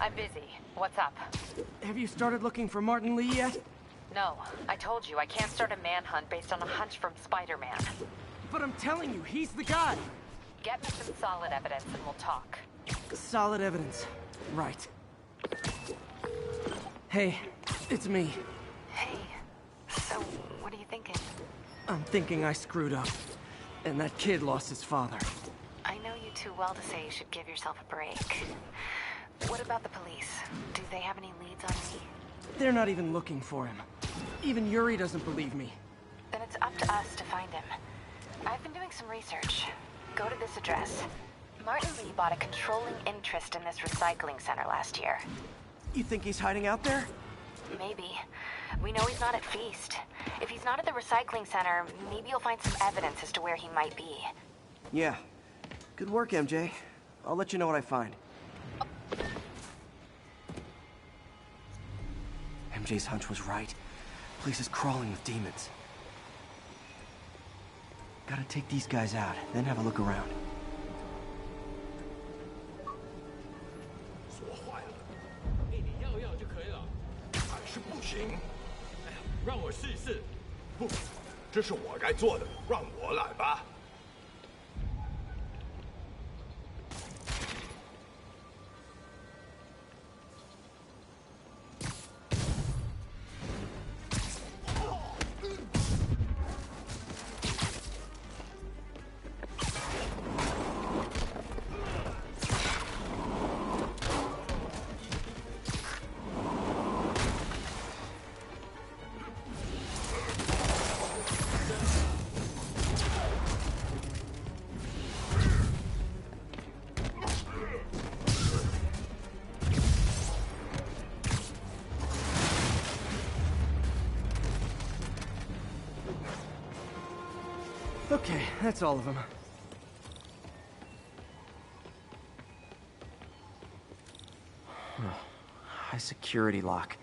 I'm busy. What's up? Have you started looking for Martin Lee yet? No, I told you I can't start a manhunt based on a hunch from Spider-Man. But I'm telling you, he's the guy! Get me some solid evidence and we'll talk. Solid evidence. Right. Hey, it's me. Hey, so what are you thinking? I'm thinking I screwed up. And that kid lost his father. I know you too well to say you should give yourself a break. What about the police? Do they have any leads on me? They're not even looking for him. Even Yuri doesn't believe me. Then it's up to us to find him. I've been doing some research. Go to this address. Martin Lee bought a controlling interest in this recycling center last year. You think he's hiding out there? Maybe. We know he's not at Feast. If he's not at the recycling center, maybe you'll find some evidence as to where he might be. Yeah. Good work, MJ. I'll let you know what I find. MJ's hunch was right. Place is crawling with demons. Gotta take these guys out, then have a look around. 锁坏了，给你要要就可以了，还是不行。哎呀，让我试一试。不，这是我该做的，让我来吧。 Okay, that's all of them. High security lock.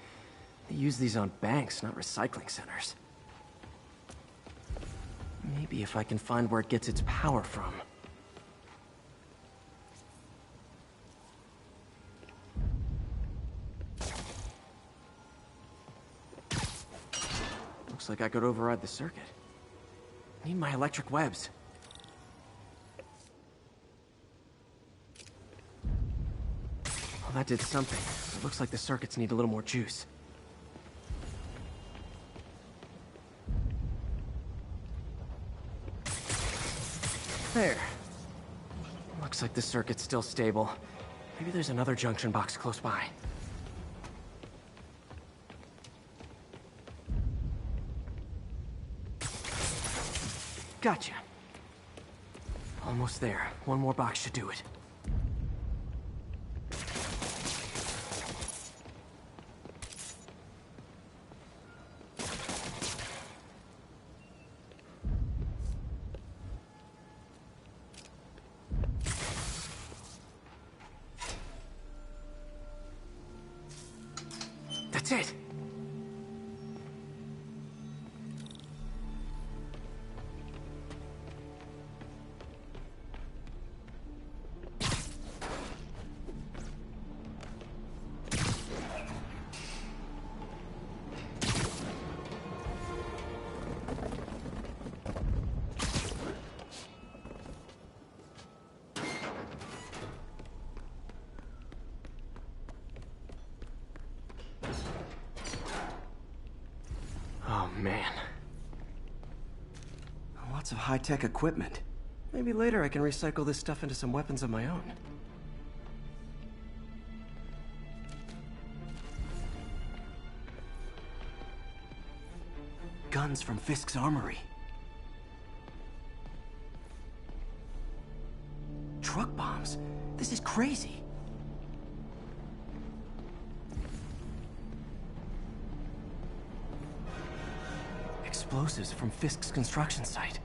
They use these on banks, not recycling centers. Maybe if I can find where it gets its power from. Looks like I could override the circuit. Need my electric webs. Well, that did something. It looks like the circuits need a little more juice. There. Looks like the circuit's still stable. Maybe there's another junction box close by. Gotcha. Almost there. One more box should do it. That's it. Oh, man. Lots of high-tech equipment. Maybe later I can recycle this stuff into some weapons of my own. Guns from Fisk's armory. Truck bombs? This is crazy. Explosives from Fisk's construction site.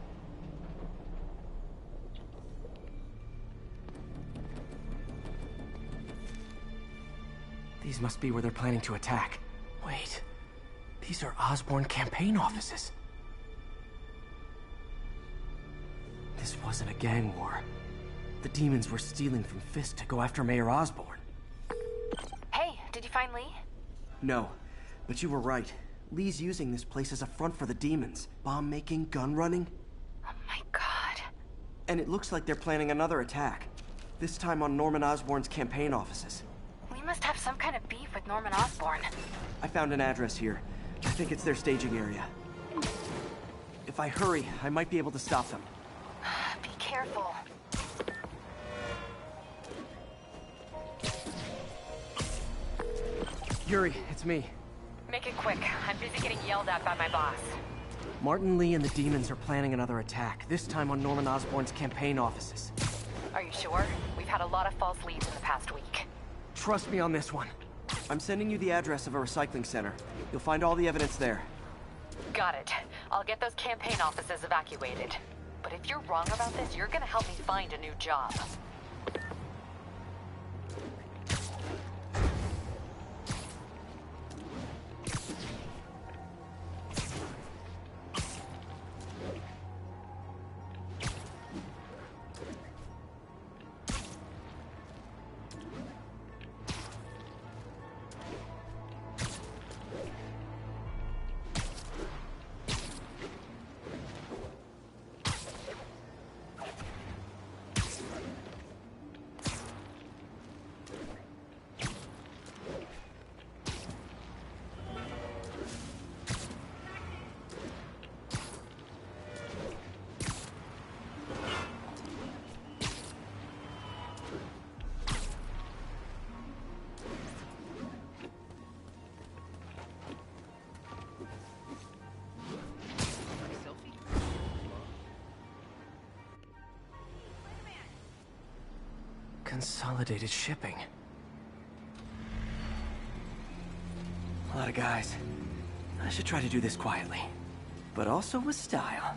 These must be where they're planning to attack. Wait, these are Osborn campaign offices. This wasn't a gang war. The demons were stealing from Fisk to go after Mayor Osborn. find Lee? No, but you were right. Lee's using this place as a front for the demons. Bomb making, gun running. Oh my god. And it looks like they're planning another attack. This time on Norman Osborn's campaign offices. Lee must have some kind of beef with Norman Osborn. I found an address here. I think it's their staging area. If I hurry, I might be able to stop them. Be careful. Yuri, it's me. Make it quick. I'm busy getting yelled at by my boss. Martin Lee and the demons are planning another attack, this time on Norman Osborn's campaign offices. Are you sure? We've had a lot of false leads in the past week. Trust me on this one. I'm sending you the address of a recycling center. You'll find all the evidence there. Got it. I'll get those campaign offices evacuated. But if you're wrong about this, you're gonna help me find a new job. Consolidated shipping. A lot of guys. I should try to do this quietly, but also with style.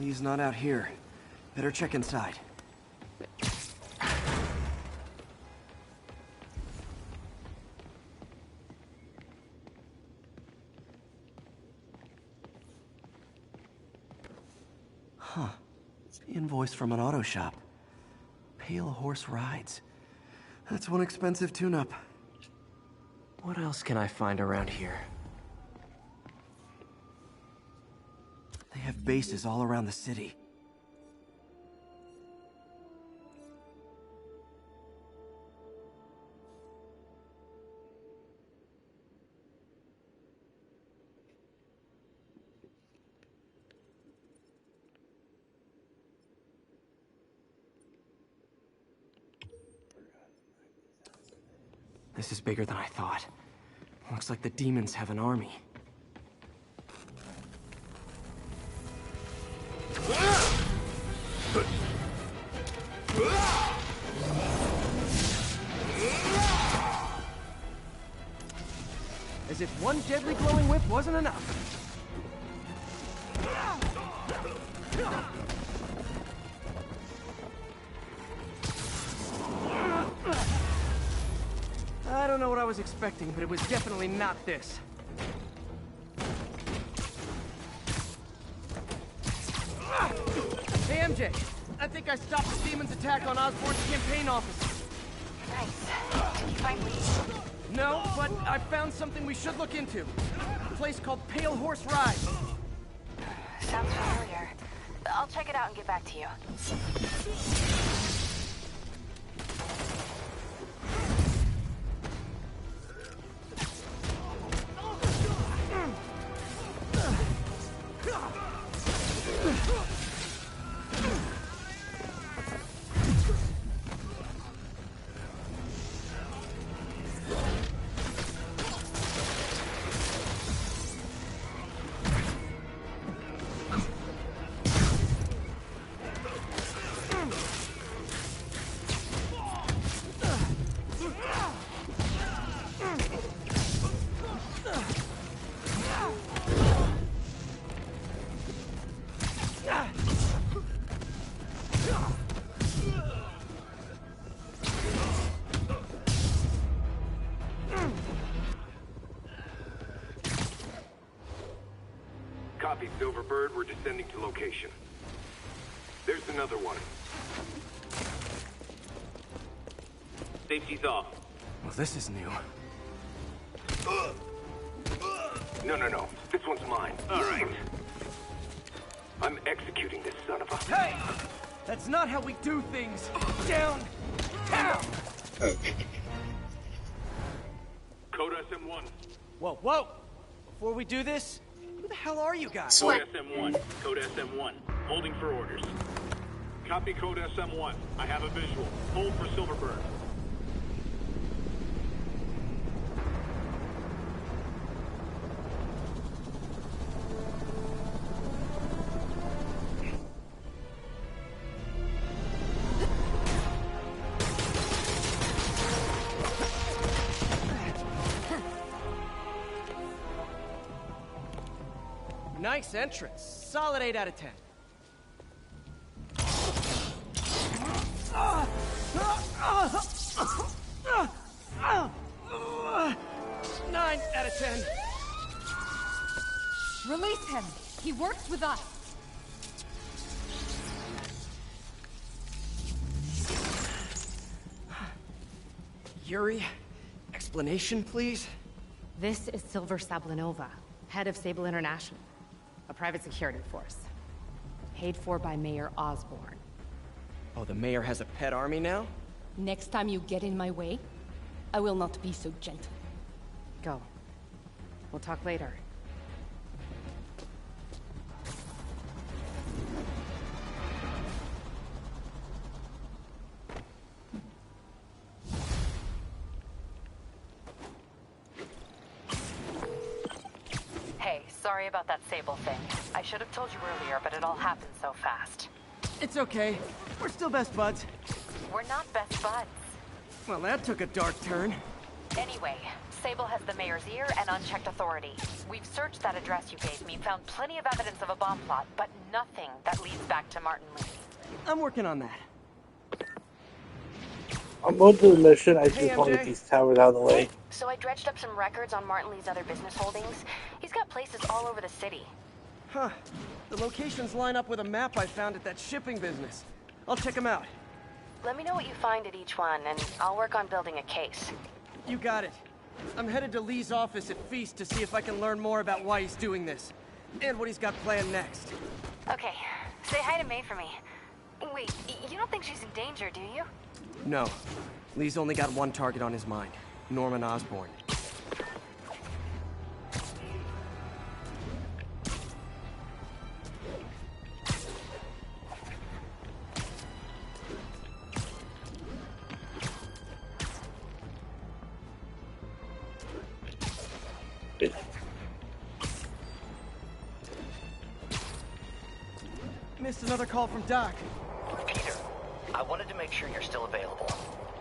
He's not out here. Better check inside. Huh. Invoice from an auto shop. Pale Horse Rides. That's one expensive tune-up. What else can I find around here? They have bases all around the city. This is bigger than I thought. Looks like the demons have an army. As if one deadly glowing whip wasn't enough. I don't know what I was expecting, but it was definitely not this. Hey, MJ. I think I stopped the demon's attack on Osborn's campaign office. Nice. Did you find leads? No, but I found something we should look into. A place called Pale Horse Ride. Sounds familiar. I'll check it out and get back to you. Copy, Silverbird. We're descending to location. There's another one. Safety's off. Well, this is new. No. This one's mine. All right. I'm executing this son of a... Hey! That's not how we do things! Down! Down! Code SM1. Whoa! Before we do this, who the hell are you guys? Code SM1. Code SM1. Holding for orders. Copy Code SM1. I have a visual. Hold for Silverbird. Nice entrance. Solid 8 out of 10. 9 out of 10. Release him. He works with us. Yuri, explanation, please? This is Silver Sablinova, head of Sable International, a private security force. Paid for by Mayor Osborn. Oh, the mayor has a pet army now? Next time you get in my way, I will not be so gentle. Go. We'll talk later. Hey, sorry about that Sable thing. I should have told you earlier, but it all happened so fast. It's okay. We're still best buds. We're not best buds. Well, that took a dark turn. Anyway, Sable has the mayor's ear and unchecked authority. We've searched that address you gave me, found plenty of evidence of a bomb plot, but nothing that leads back to Martin Lee. I'm working on that. I'm going to the mission. I Hey, just want to MJ. get these towers out of the way. So I dredged up some records on Martin Lee's other business holdings. He's got places all over the city. Huh. The locations line up with a map I found at that shipping business. I'll check them out. Let me know what you find at each one, and I'll work on building a case. You got it. I'm headed to Lee's office at Feast to see if I can learn more about why he's doing this. And what he's got planned next. Okay, say hi to May for me. Wait, you don't think she's in danger, do you? No. Lee's only got one target on his mind. Norman Osborn. Missed another call from Doc. Peter, I wanted to make sure you're still available.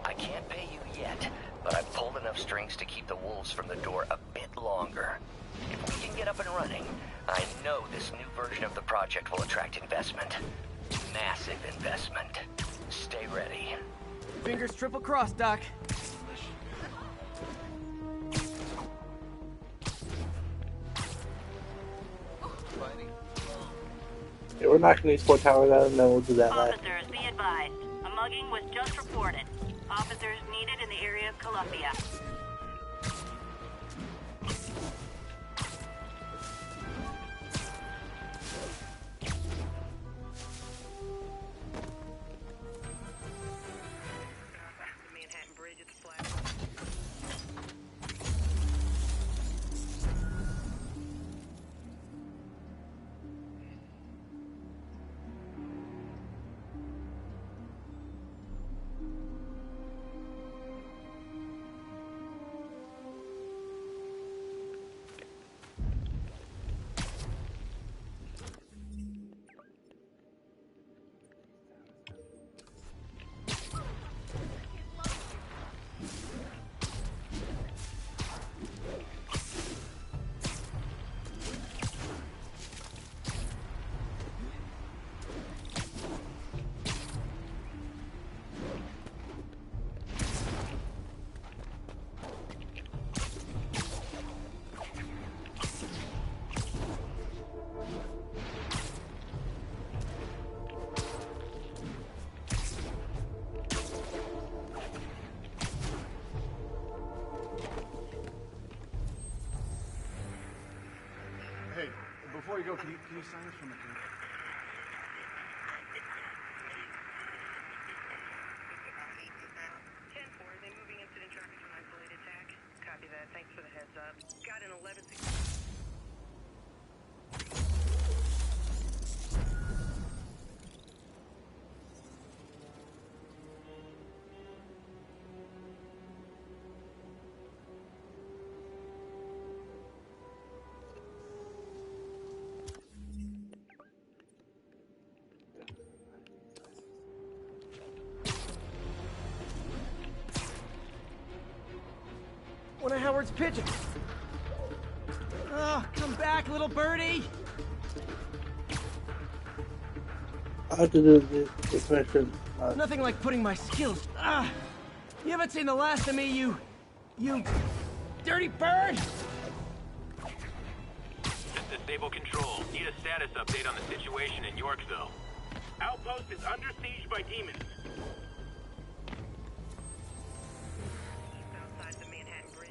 I can't pay you yet, but I've pulled enough strings to keep the wolves from the door a bit longer. If we can get up and running, I know this new version of the project will attract investment. Massive investment. Stay ready. Fingers triple crossed, Doc. Yeah, we're knocking these 4 towers out, and then we'll do that last. Officers, be advised. A mugging was just reported. Officers needed in the area of Columbia. Hey, before you go, can you sign this from the thing? 10-4, they moving incident traffic from isolated attack. Copy that. Thanks for the heads up. Got an 11-6. One of Howard's pigeons. Oh, come back, little birdie! I have to do this mission. Nothing like putting my skills. You haven't seen the last of me, you dirty bird! This is Sable Control. Need a status update on the situation in Yorkville. Outpost is under siege by demons. Outside the Manhattan Bridge.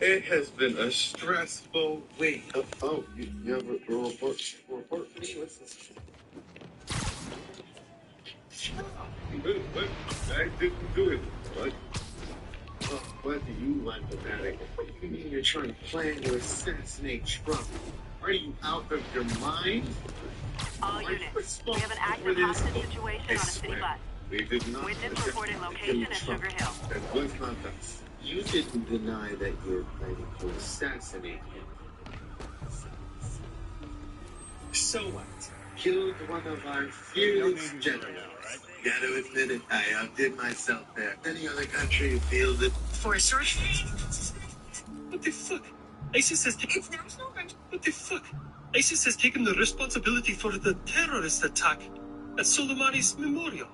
It has been a stressful week. You have a report for me? What's this? What? I didn't do it. What? Oh, what do you like about it? What do you mean you're trying to plan to assassinate Trump? Are you out of your mind? All units, we have an active hostage situation on a city bus. We did not. Witness reported location at Sugar Hill. That was not us. You didn't deny that you were planning to assassinate him. So what? Killed one of our fearless generals. Gotta admit it, I outdid myself there. Any other country feels it. For a search? What the fuck? ISIS has taken... What the fuck? ISIS has taken the responsibility for the terrorist attack at Soleimani's memorial.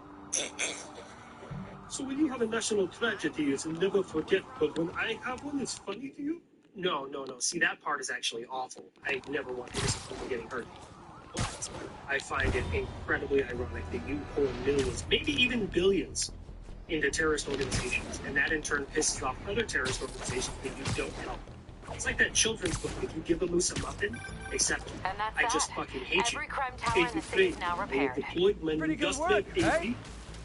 So when you have a national tragedy, it's never forget, but when I have one, it's funny to you? No. See, that part is actually awful. I never want innocent people getting hurt. But I find it incredibly ironic that you pour millions, maybe even billions, into terrorist organizations, and that in turn pisses off other terrorist organizations that you don't help. It's like that children's book, if you give a moose a muffin, except I just fucking hate you. Every crime tower in the city is now repaired. Pretty good work, eh?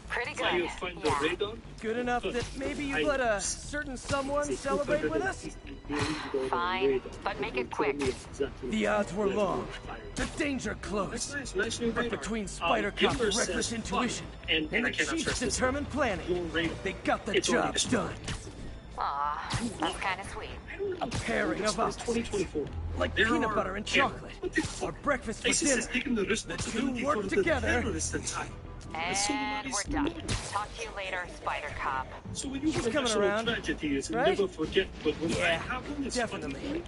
Pretty good, yeah. Good enough that maybe you let a certain someone celebrate with us? Fine, but make it quick. The odds were long, the danger close. But between Spider Cop's reckless intuition and the Chief's determined planning, they got the job done. Aw, that's kind of sweet. A pairing of opposites, like peanut butter and chocolate, or breakfast for dinner. The two work together. And we're done. Talk to you later, Spider Cop. So when you She's have a coming national around, tragedy, it's right? never forget, but when I Yeah, have one, it's definitely. funny.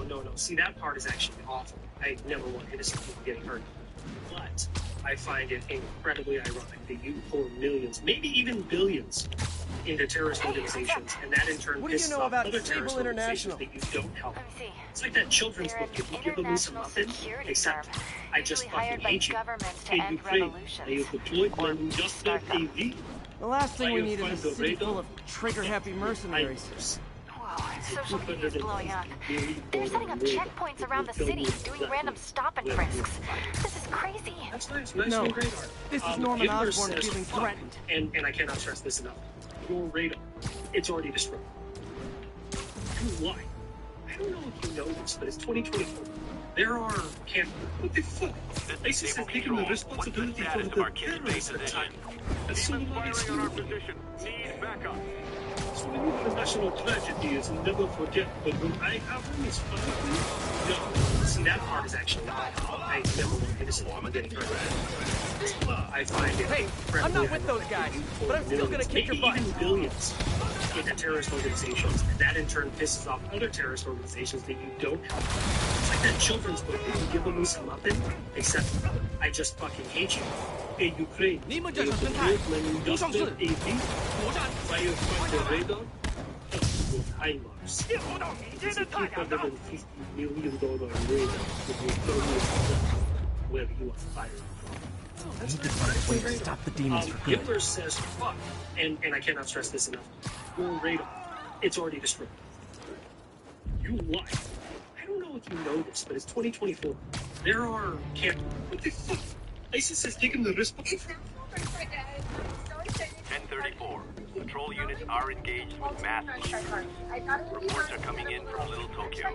No. See, that part is actually awful. I never want innocent people getting hurt. But I find it incredibly ironic that you pour millions, maybe even billions, into terrorist organizations, and that in turn What do you pisses know off about other terrorist Sable organizations International? that you don't help. Let me see. It's like that children's They're book, if you an give a moose a international muffin, security except firm, I just usually fucking hired by hate you. governments to In end Ukraine, revolutions. I have deployed Or my just start them. AV. The last thing we need Find is a the city radar. full of trigger-happy mercenaries. Whoa, social media is blowing up. They're setting up checkpoints around the city, doing random stop and frisks. This is crazy. That's nice No, and radar. this is Norman Hitler Osborn says feeling fuck, threatened. And I cannot stress this enough. Your radar, it's already destroyed. And why? I don't know if you know this, but it's 2024. There are What the fuck? ISIS has taken the responsibility for the terrorist attack. That's so nice. On our position. Need backup. So when you have a national tragedy, it's never forget, but when I have one, it's funny. No. See, that part is actually awful. I never want innocent people getting hurt. I find it Hey, I'm not with those guys, but I'm still gonna kick your butt. Maybe even billions into terrorist organizations, and that in turn pisses off other terrorist organizations that you don't help. It's like that children's book, if you give a moose a muffin, except I just fucking hate you. In Ukraine, I have deployed my industrial AV, firefight the radar, with HIMARS. It's a $350 million radar that will throw you wherever you are firing from. I need to find a way to stop the demons for good. Hitler says fuck, and I cannot stress this enough. Your radar, it's already destroyed. You lie. I don't know if you know this, but it's 2024. There are What the fuck? ISIS has taken the responsibility. 1034. Patrol units are engaged with mass shooters. Reports are coming in from Little Tokyo.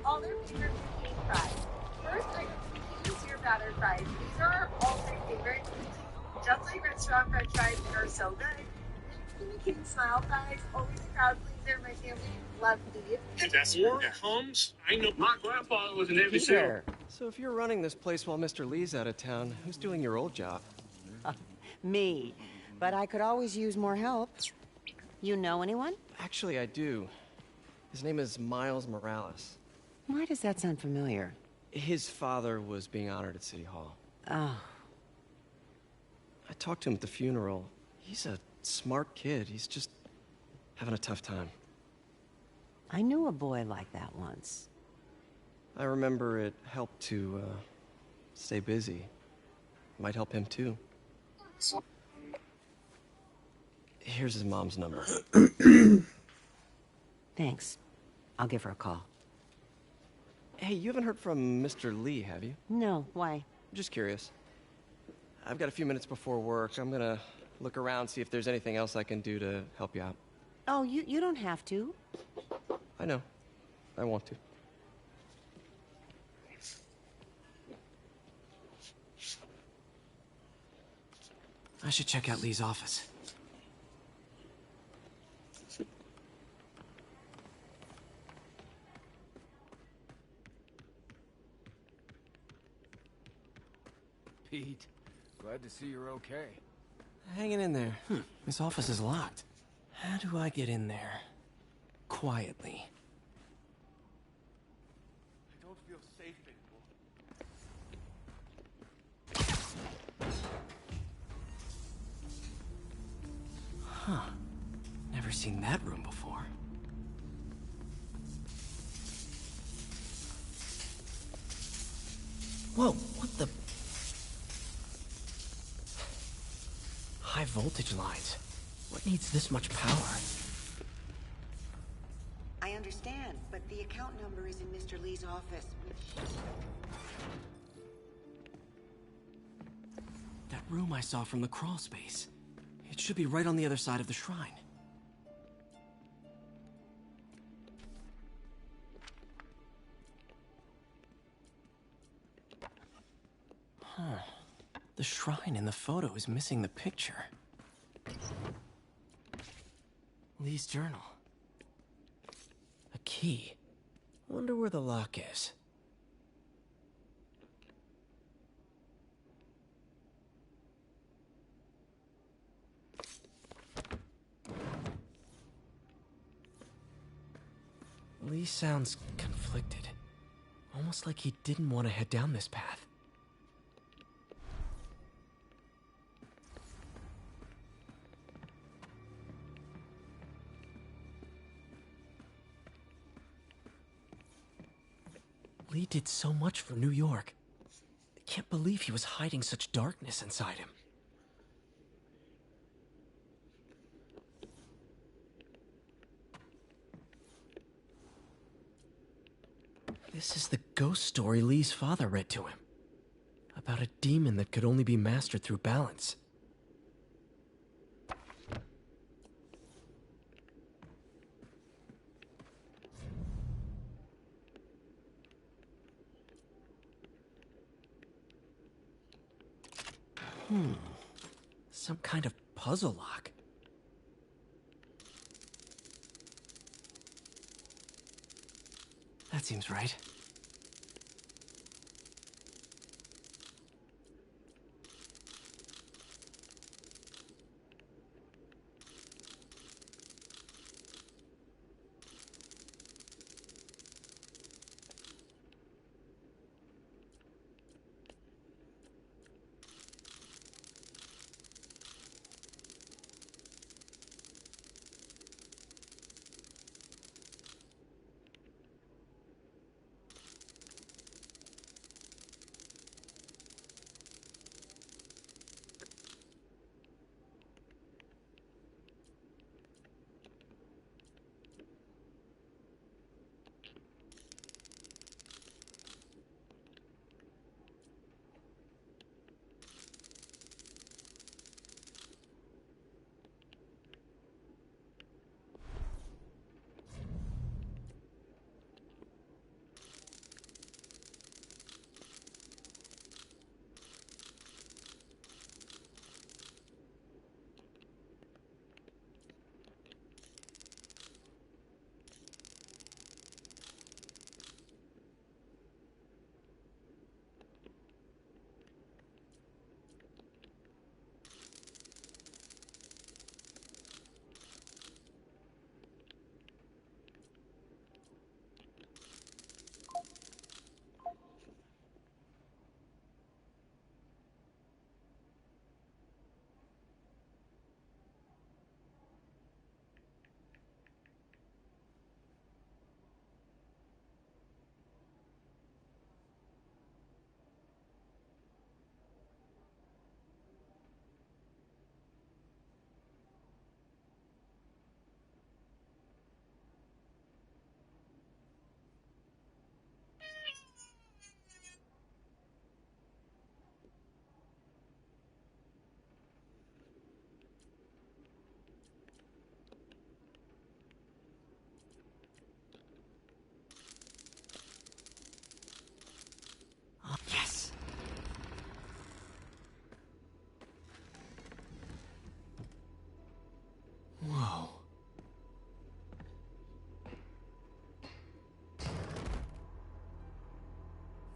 All their favorite cake fries. First, I use your batter fries. These are all my favorites. Just like restaurant french fries, they're so good. King smile fries, always a crowd pleaser. My family loves these. That's war comes. I know my grandfather was an Navy SEAL. So if you're running this place while Mr. Lee's out of town, who's doing your old job? Me. But I could always use more help. You know anyone? Actually, I do. His name is Miles Morales. Why does that sound familiar? His father was being honored at City Hall. Oh. I talked to him at the funeral. He's a smart kid. He's just having a tough time. I knew a boy like that once. I remember it helped to, stay busy. Might help him, too. Here's his mom's number. Thanks. I'll give her a call. Hey, you haven't heard from Mr. Lee, have you? No, why? Just curious. I've got a few minutes before work. I'm gonna look around, see if there's anything else I can do to help you out. Oh, you don't have to. I know. I want to. I should check out Lee's office. Pete, glad to see you're okay. Hanging in there. This office is locked. How do I get in there? Quietly. I don't feel safe anymore. Huh. Never seen that room before. Whoa, what the... High voltage lines. What needs this much power? I understand, but the account number is in Mr. Lee's office. That room I saw from the crawl space. It should be right on the other side of the shrine. Huh. The shrine in the photo is missing the picture. Lee's journal. A key. Wonder where the lock is. Lee sounds conflicted. Almost like he didn't want to head down this path. Lee did so much for New York. I can't believe he was hiding such darkness inside him. This is the ghost story Lee's father read to him. About a demon that could only be mastered through balance. Some kind of puzzle lock. That seems right.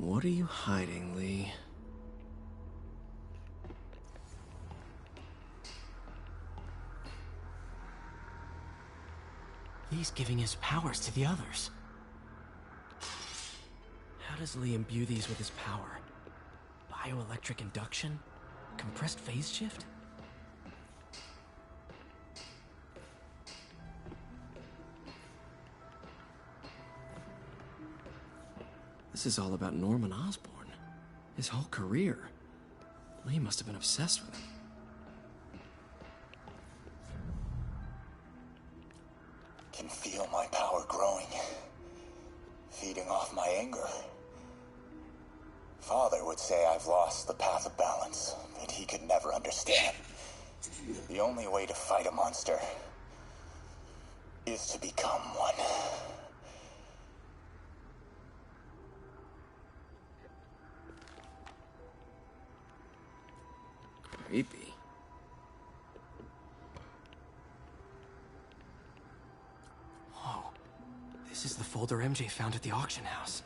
What are you hiding, Lee? Lee's giving his powers to the others. How does Lee imbue these with his power? Bioelectric induction? Compressed phase shift? This is all about Norman Osborn. His whole career. Lee must have been obsessed with him. Can feel my power growing, feeding off my anger. Father would say I've lost the path of balance, that he could never understand. The only way to fight a monster is to become one. Creepy. Whoa. This is the folder MJ found at the auction house.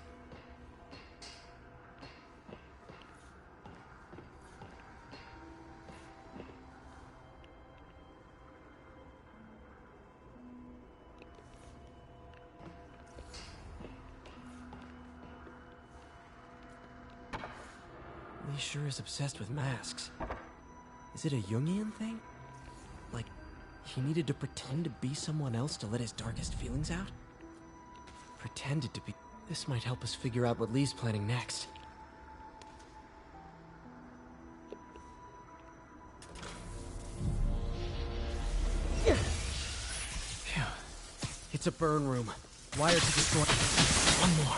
Lee sure is obsessed with masks. Is it a Jungian thing? Like, he needed to pretend to be someone else to let his darkest feelings out? Pretended to be... This might help us figure out what Lee's planning next. Phew. It's a burn room. Wired to destroy... One more.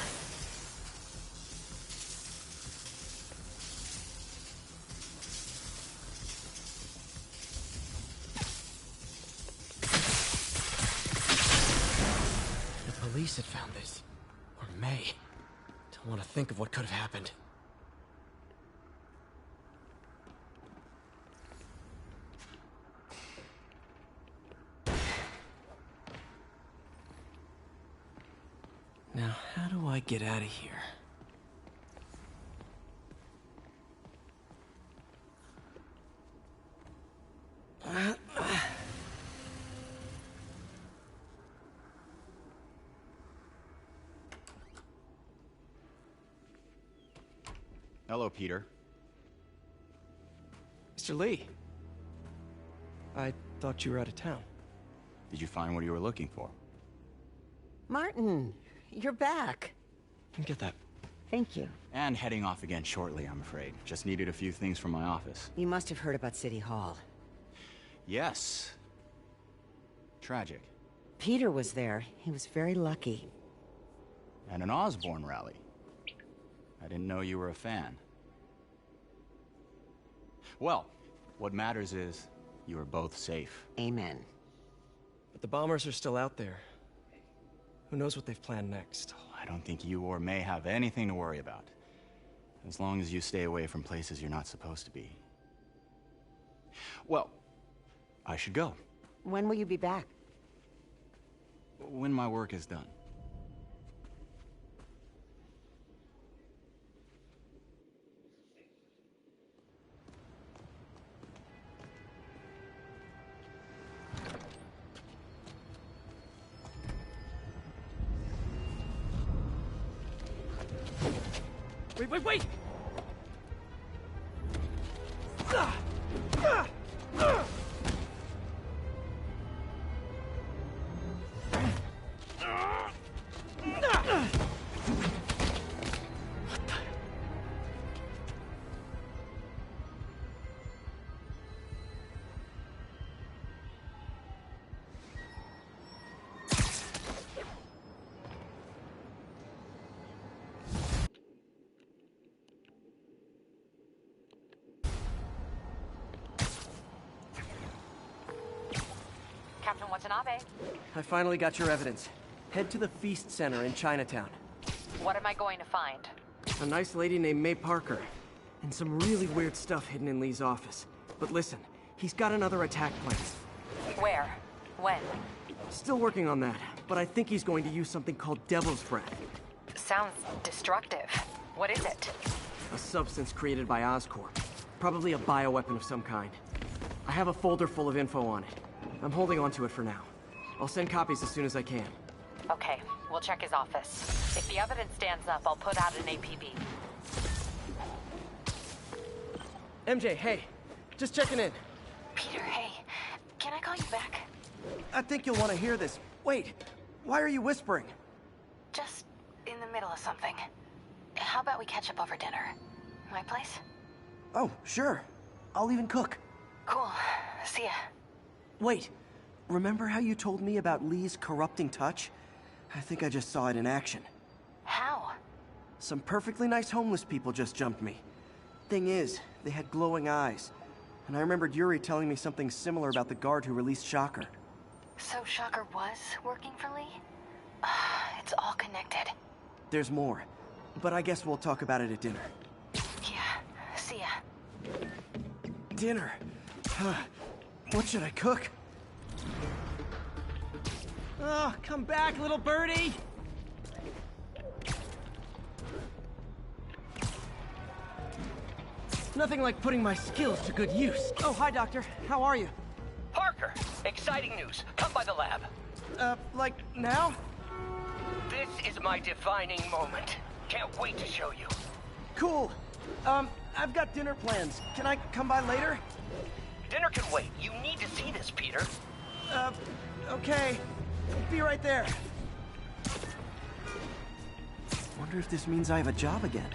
Police had found this. Or May. Don't want to think of what could have happened. Now, how do I get out of here? Hello, Peter. Mr. Lee. I thought you were out of town. Did you find what you were looking for? Martin, you're back. Get that. Thank you. And heading off again shortly, I'm afraid. Just needed a few things from my office. You must have heard about City Hall. Yes. Tragic. Peter was there. He was very lucky. And an Osborn rally. I didn't know you were a fan. Well, what matters is you are both safe. Amen. But the bombers are still out there. Who knows what they've planned next? I don't think you or May have anything to worry about. As long as you stay away from places you're not supposed to be. Well, I should go. When will you be back? When my work is done. Wait! Captain Watanabe. I finally got your evidence. Head to the Feast Center in Chinatown. What am I going to find? A nice lady named May Parker. And some really weird stuff hidden in Lee's office. But listen, he's got another attack planned. Where? When? Still working on that, but I think he's going to use something called Devil's Breath. Sounds destructive. What is it? A substance created by Oscorp. Probably a bioweapon of some kind. I have a folder full of info on it. I'm holding on to it for now. I'll send copies as soon as I can. Okay, we'll check his office. If the evidence stands up, I'll put out an APB. MJ, hey. Just checking in. Peter, hey. Can I call you back? I think you'll want to hear this. Wait, why are you whispering? Just in the middle of something. How about we catch up over dinner? My place? Oh, sure. I'll even cook. Cool. See ya. Wait, remember how you told me about Lee's corrupting touch? I think I just saw it in action. How? Some perfectly nice homeless people just jumped me. Thing is, they had glowing eyes. And I remembered Yuri telling me something similar about the guard who released Shocker. So Shocker was working for Lee? It's all connected. There's more, but I guess we'll talk about it at dinner. Yeah, see ya. Dinner? What should I cook? Oh, come back, little birdie! Nothing like putting my skills to good use. Oh, hi, Doctor. How are you? Parker, exciting news. Come by the lab. Like now? This is my defining moment. Can't wait to show you. Cool. I've got dinner plans. Can I come by later? Dinner can wait. You need to see this, Peter. Okay. Be right there. Wonder if this means I have a job again.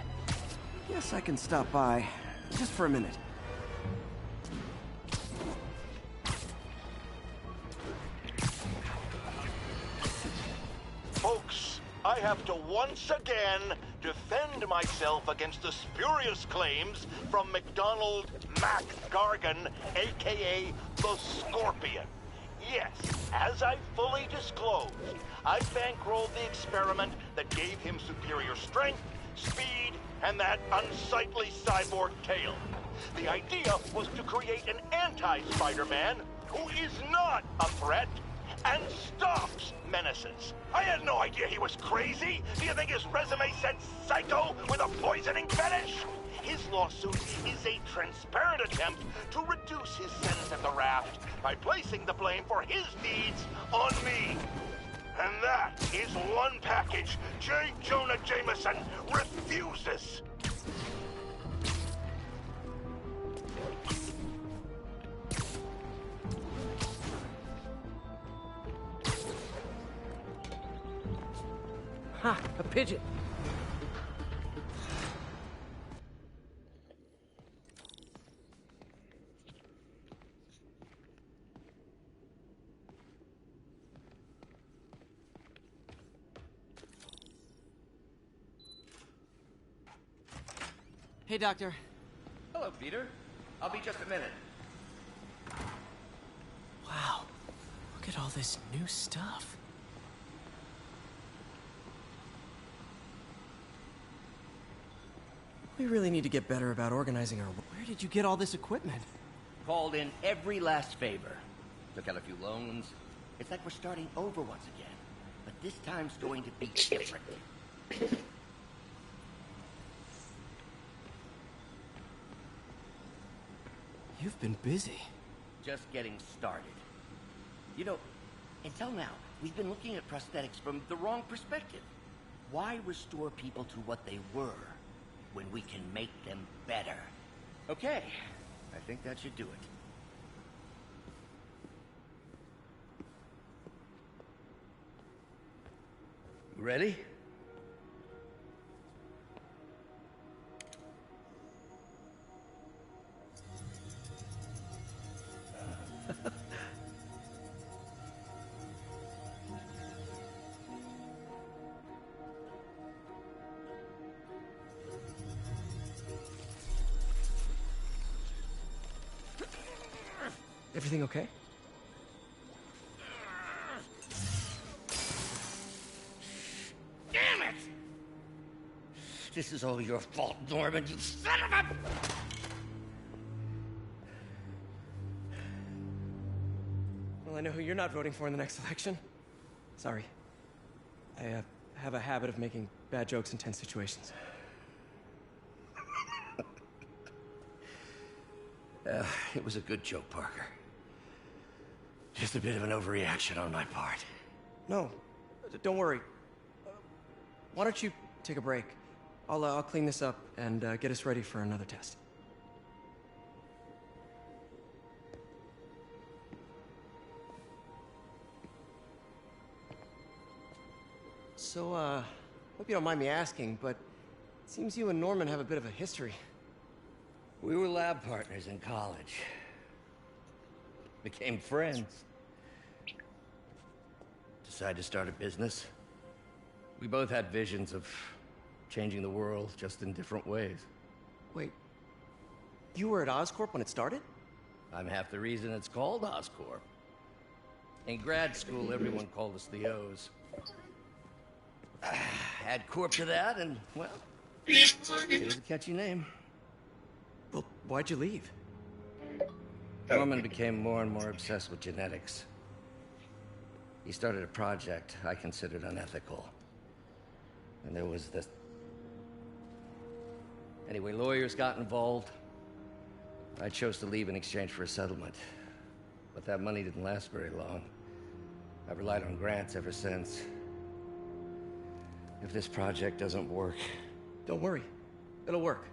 Guess I can stop by. Just for a minute. Folks, I have to once again defend myself against the spurious claims from McDonald Mac Gargan, aka the Scorpion. Yes, as I fully disclosed, I bankrolled the experiment that gave him superior strength, speed, and that unsightly cyborg tail. The idea was to create an anti-Spider-Man who is not a threat and stops menaces. I had no idea he was crazy. Do you think his resume said psycho with a poisoning fetish? His lawsuit is a transparent attempt to reduce his sentence at the raft by placing the blame for his deeds on me. And that is one package J. Jonah Jameson refuses. Ha! A pigeon! Hey, Doctor. Hello, Peter. I'll be just a minute. Wow. Look at all this new stuff. We really need to get better about organizing our... Where did you get all this equipment? Called in every last favor. Took out a few loans. It's like we're starting over once again. But this time's going to be different. You've been busy. Just getting started. You know, until now, we've been looking at prosthetics from the wrong perspective. Why restore people to what they were when we can make them better? Okay, I think that should do it. Ready? Everything okay? Damn it! This is all your fault, Norman, you son of a... Well, I know who you're not voting for in the next election. Sorry. I have a habit of making bad jokes in tense situations. It was a good joke, Parker. Just a bit of an overreaction on my part. No, don't worry. Why don't you take a break? I'll clean this up and get us ready for another test. So, hope you don't mind me asking, but it seems you and Norman have a bit of a history. We were lab partners in college. Became friends. Decided to start a business. We both had visions of changing the world, just in different ways. Wait, you were at Oscorp when it started? I'm half the reason it's called Oscorp. In grad school, everyone called us the O's. Add Corp to that, and, well, it is a catchy name. Well, why'd you leave? Norman became more and more obsessed with genetics. He started a project I considered unethical. And there was this... Anyway, lawyers got involved. I chose to leave in exchange for a settlement. But that money didn't last very long. I've relied on grants ever since. If this project doesn't work... Don't worry. It'll work.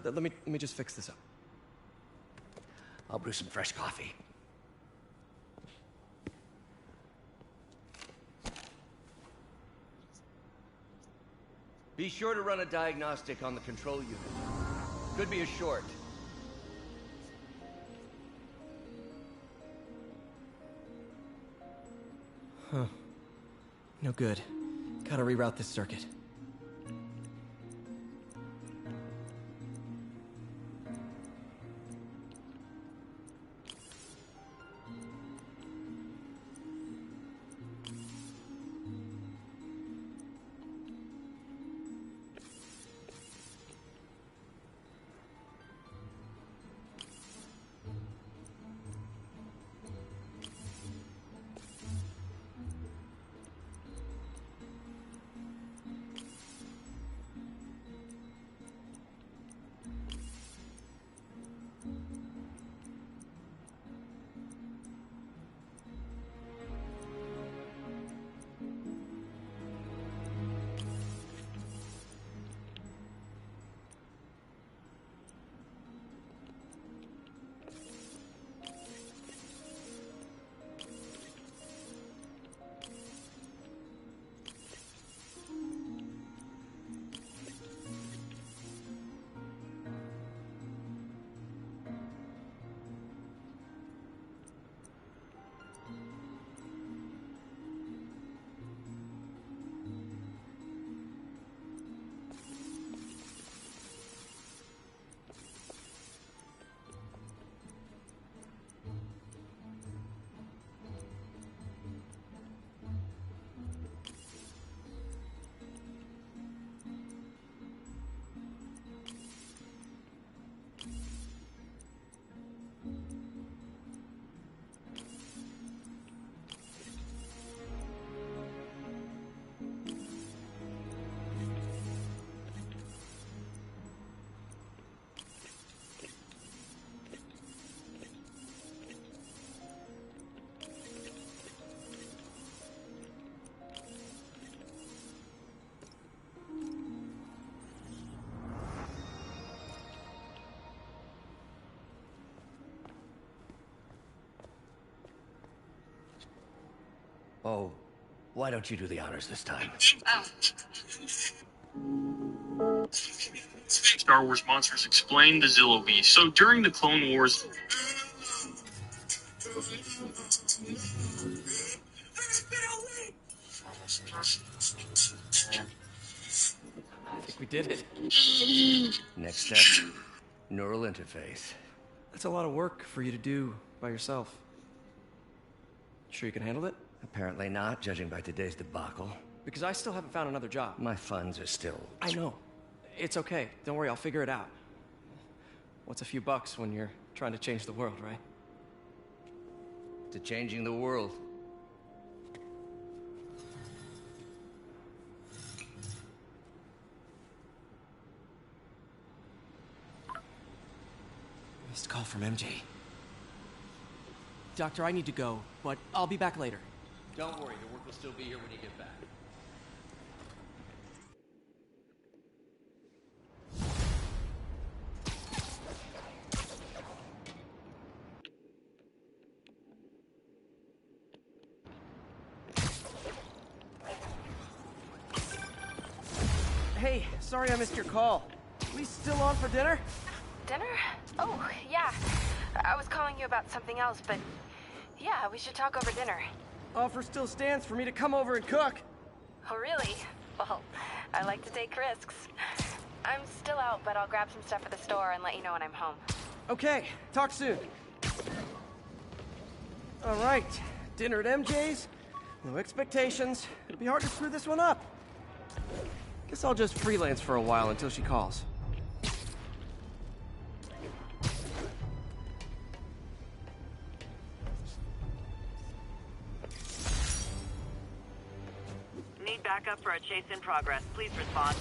Let me just fix this up. I'll brew some fresh coffee. Be sure to run a diagnostic on the control unit. Could be a short. Huh. No good. Gotta reroute this circuit. Oh, why don't you do the honors this time? Star Wars Monsters Explain the Zillow Beast. So during the Clone Wars... I think we did it. Next step, neural interface. That's a lot of work for you to do by yourself. Sure you can handle it? Apparently not, judging by today's debacle. Because I still haven't found another job. My funds are still... I know. It's okay. Don't worry, I'll figure it out. What's a few bucks when you're trying to change the world, right? To changing the world. Missed call from MJ. Doctor, I need to go, but I'll be back later. Don't worry, the work will still be here when you get back. Hey, sorry I missed your call. We still on for dinner? Dinner? Oh, yeah. I was calling you about something else, but yeah, we should talk over dinner. Offer still stands for me to come over and cook. Oh, really? Well, I like to take risks. I'm still out, but I'll grab some stuff at the store and let you know when I'm home. Okay, talk soon. All right, dinner at MJ's. No expectations. It'll be hard to screw this one up. Guess I'll just freelance for a while until she calls. Need backup for a chase in progress. Please respond.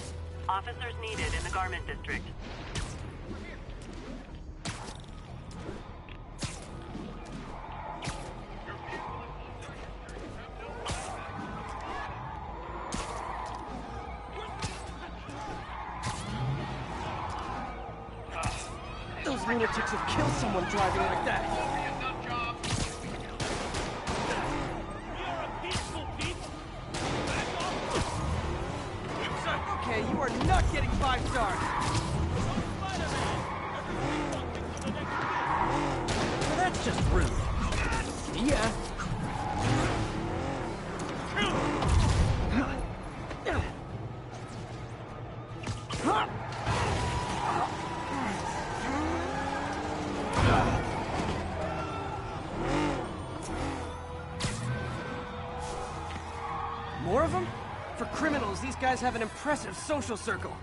Officers needed in the garment district. Those lunatics would kill someone driving like that. Okay, you are not getting 5 stars. Well, that's just rude. See ya. More of them? For criminals, these guys have an impressive social circle.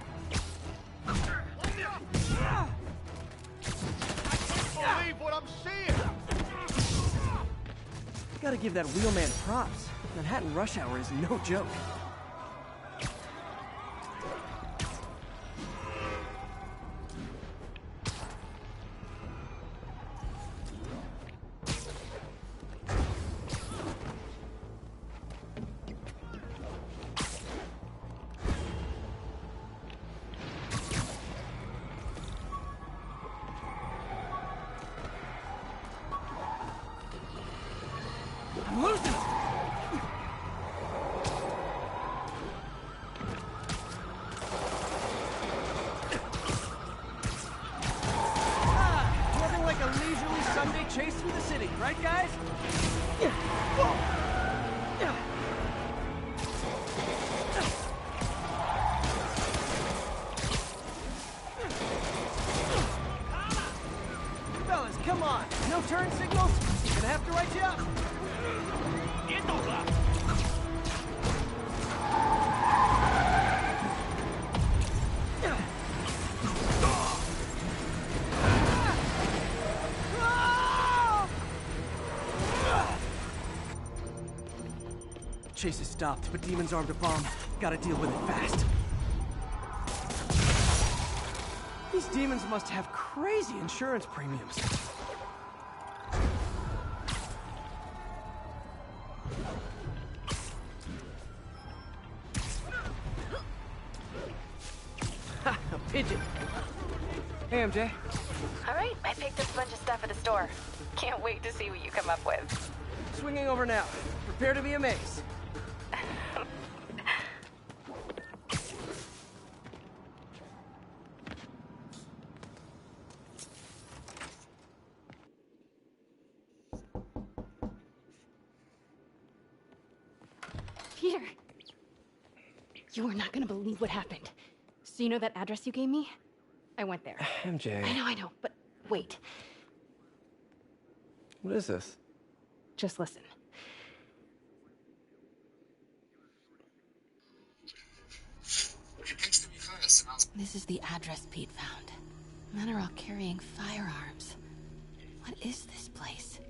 I can't believe what I'm seeing! Gotta give that wheelman props. Manhattan rush hour is no joke. I'm losing it! Nothing like a leisurely Sunday chase through the city, right guys? Fellas, come on! No turn signals? Gonna have to write you up! Chase is stopped, but Demon's armed a bomb. Gotta deal with it fast. These demons must have crazy insurance premiums. Ha! A pigeon! Hey, MJ. All right, I picked up a bunch of stuff at the store. Can't wait to see what you come up with. Swinging over now. Prepare to be amazed. Peter! You are not gonna believe what happened. So you know that address you gave me? I went there. MJ. I know, but wait. What is this? Just listen. This is the address Pete found. Men are all carrying firearms. What is this place?